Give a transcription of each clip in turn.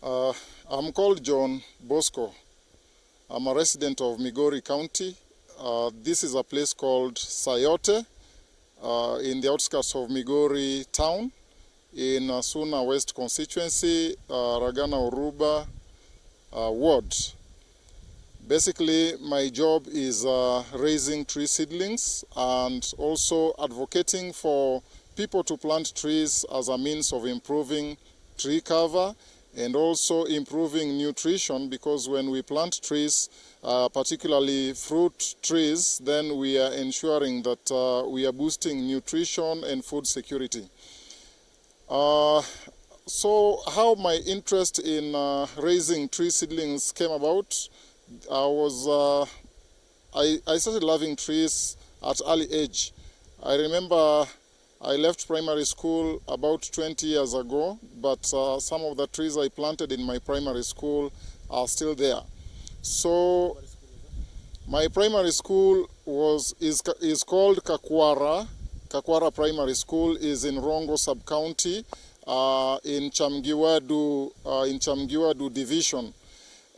Uh, I'm called John Bosco. I'm a resident of Migori County. This is a place called Sayote in the outskirts of Migori town in Suna West constituency, Ragana Uruba ward. Basically, my job is raising tree seedlings and also advocating for people to plant trees as a means of improving tree cover and also improving nutrition, because when we plant trees, particularly fruit trees, then we are ensuring that we are boosting nutrition and food security. So how my interest in raising tree seedlings came about, I started loving trees at early age. I remember I left primary school about 20 years ago, but some of the trees I planted in my primary school are still there. So my primary school is called Kakwara. Kakwara Primary School is in Rongo Sub-County in Chamgiwadu Division.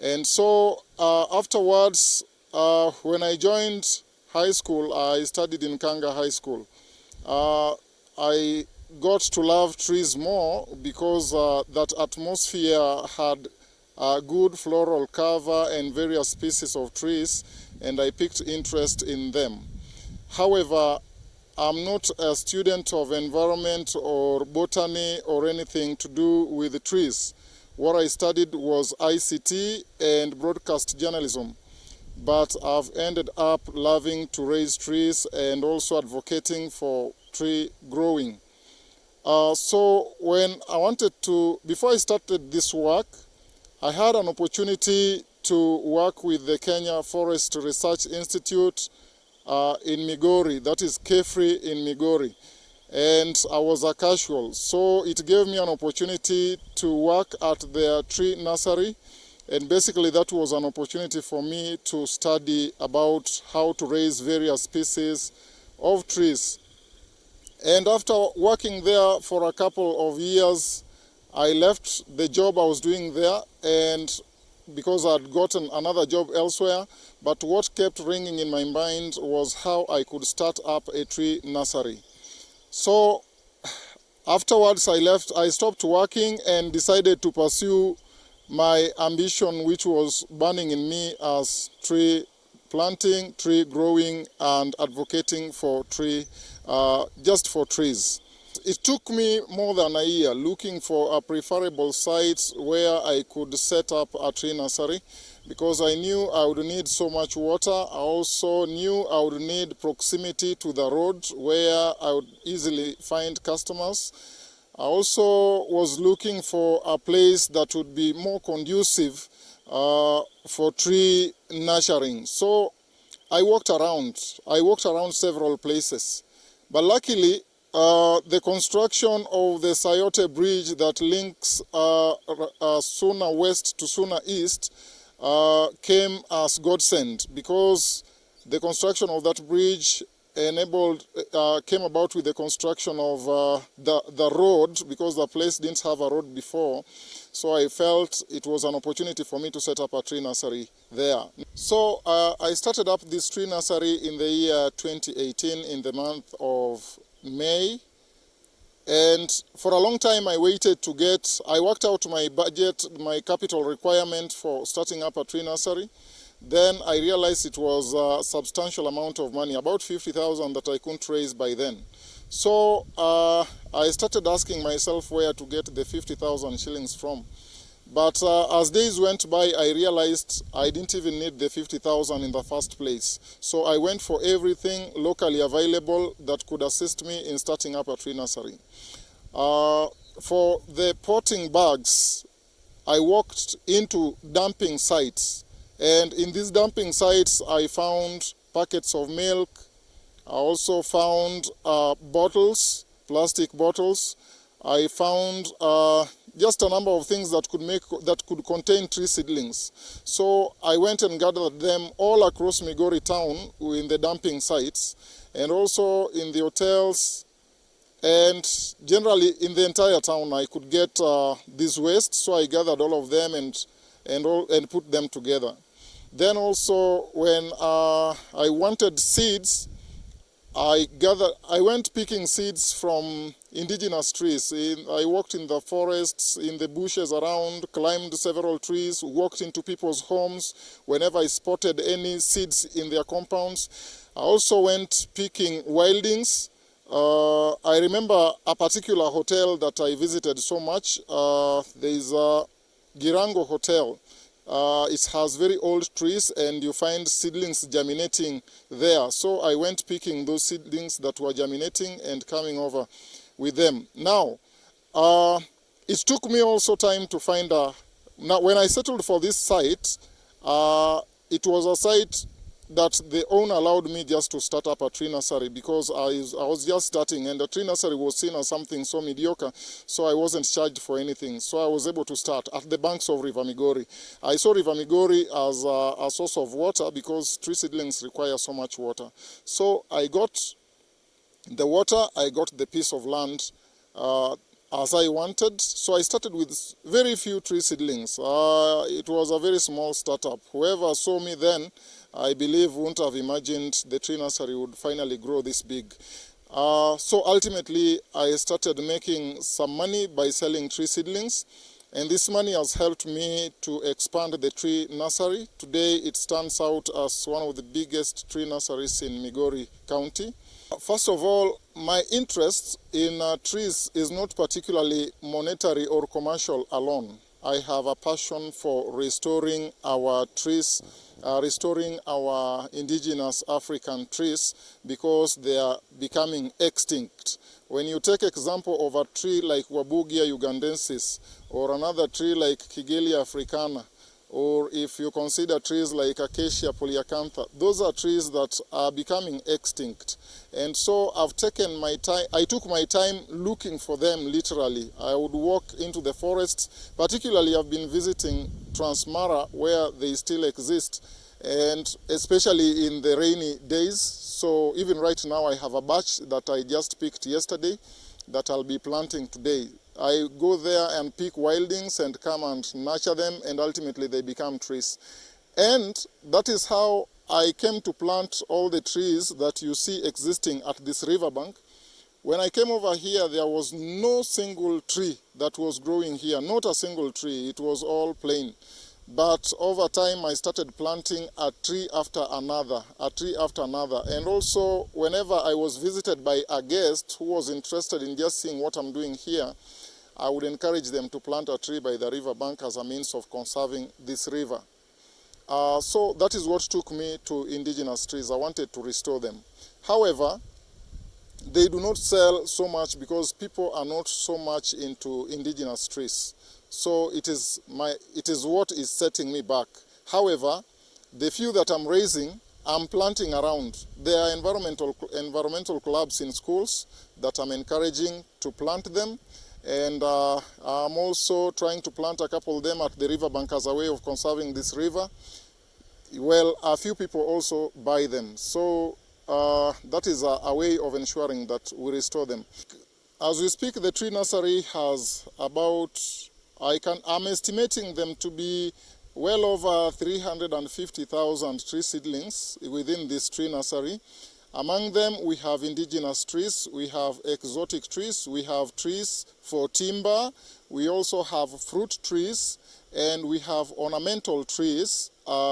And so afterwards, when I joined high school, I studied in Kanga High School. I got to love trees more because that atmosphere had a good floral cover and various species of trees, and I picked interest in them. However, I'm not a student of environment or botany or anything to do with the trees. What I studied was ICT and broadcast journalism, but I've ended up loving to raise trees and also advocating for tree growing. So before I started this work, I had an opportunity to work with the Kenya Forest Research Institute in Migori, that is KEFRI in Migori. And I was a casual, so it gave me an opportunity to work at their tree nursery, and basically that was an opportunity for me to study about how to raise various species of trees. And after working there for a couple of years, I left the job I was doing there, and because I'd gotten another job elsewhere, but what kept ringing in my mind was how I could start up a tree nursery. So afterwards I stopped working and decided to pursue my ambition, which was burning in me, as tree planting, tree growing, and advocating for just for trees. It took me more than a year looking for a preferable site where I could set up a tree nursery, because I knew I would need so much water. I also knew I would need proximity to the road where I would easily find customers. I also was looking for a place that would be more conducive for tree nurturing. So I walked around several places, but luckily the construction of the Sayote Bridge that links Suna West to Suna East came as godsend, because the construction of that bridge came about with the construction of the road, because the place didn't have a road before. So I felt it was an opportunity for me to set up a tree nursery there. So I started up this tree nursery in the year 2018 in the month of May. And for a long time I worked out my budget, my capital requirement for starting up a tree nursery. Then I realized it was a substantial amount of money, about 50,000, that I couldn't raise by then. So I started asking myself where to get the 50,000 shillings from. But as days went by, I realized I didn't even need the 50,000 in the first place. So I went for everything locally available that could assist me in starting up a tree nursery. For the potting bags, I walked into dumping sites. And in these dumping sites, I found packets of milk. I also found bottles, plastic bottles. I found just a number of things that could contain tree seedlings. So I went and gathered them all across Migori town in the dumping sites, and also in the hotels And generally in the entire town I could get this waste, so I gathered all of them and put them together. Then also when I wanted seeds, I went picking seeds from indigenous trees. I walked in the forests, in the bushes around, climbed several trees, walked into people's homes whenever I spotted any seeds in their compounds. I also went picking wildings. I remember a particular hotel that I visited so much. There is a Girango Hotel. It has very old trees and you find seedlings germinating there. So I went picking those seedlings that were germinating and coming over with them. Now, it took me also time to find now when I settled for this site, it was a site that the owner allowed me just to start up a tree nursery because I was just starting, and the tree nursery was seen as something so mediocre, so I wasn't charged for anything. So I was able to start at the banks of River Migori. I saw River Migori as a source of water because tree seedlings require so much water. So I got the water, I got the piece of land as I wanted. So I started with very few tree seedlings. It was a very small startup. Whoever saw me then, I believe, wouldn't have imagined the tree nursery would finally grow this big. So ultimately, I started making some money by selling tree seedlings, and this money has helped me to expand the tree nursery. Today, it stands out as one of the biggest tree nurseries in Migori County. First of all, my interest in trees is not particularly monetary or commercial alone. I have a passion for restoring our trees, restoring our indigenous African trees because they are becoming extinct. When you take example of a tree like Wabugia ugandensis or another tree like Kigelia africana, or if you consider trees like Acacia polyacantha, those are trees that are becoming extinct. And so I've taken my time, I took my time looking for them literally. I would walk into the forests, particularly I've been visiting Transmara where they still exist, and especially in the rainy days. So even right now I have a batch that I just picked yesterday that I'll be planting today. I go there and pick wildings and come and nurture them, and ultimately they become trees. And that is how I came to plant all the trees that you see existing at this riverbank. When I came over here, there was no single tree that was growing here, not a single tree. It was all plain. But over time, I started planting a tree after another, a tree after another. And also, whenever I was visited by a guest who was interested in just seeing what I'm doing here, I would encourage them to plant a tree by the riverbank as a means of conserving this river. So that is what took me to indigenous trees. I wanted to restore them. However, they do not sell so much because people are not so much into indigenous trees. So it is what is setting me back. However, the few that I'm raising, I'm planting around. There are environmental clubs in schools that I'm encouraging to plant them. And I'm also trying to plant a couple of them at the riverbank as a way of conserving this river. Well, a few people also buy them. So that is a way of ensuring that we restore them. As we speak, the tree nursery has about, I'm estimating them to be well over 350,000 tree seedlings within this tree nursery. Among them, we have indigenous trees, we have exotic trees, we have trees for timber, we also have fruit trees, and we have ornamental trees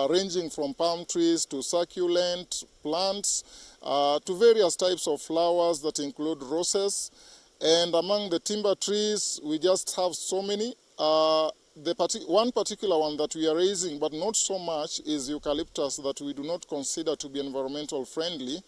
ranging from palm trees to succulent plants to various types of flowers that include roses. And among the timber trees, we just have so many. One particular one that we are raising, but not so much, is eucalyptus that we do not consider to be environmental friendly.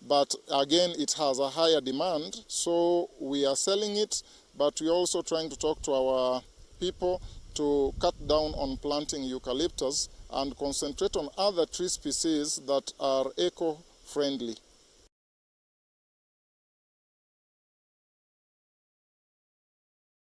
But again, it has a higher demand, so we are selling it, but we're also trying to talk to our people to cut down on planting eucalyptus and concentrate on other tree species that are eco-friendly.